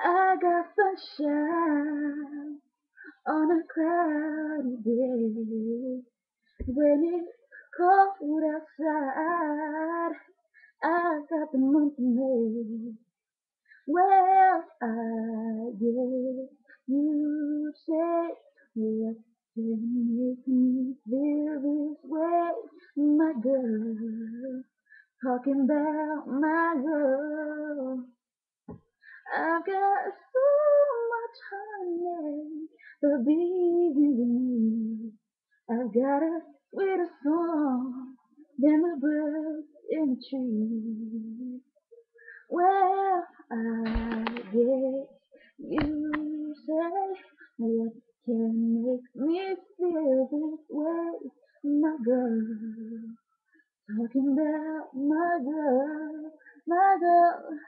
I got sunshine on a cloudy day. When it's cold outside, I got the moon to make. Well, I guess you say what can make me feel this way, my girl. Talking about my girl. I've got so much honey to be with me. I've got a sweeter song than the birds in the tree. Well, I guess you say what can make me feel this way, my girl. Talking about my girl, my girl.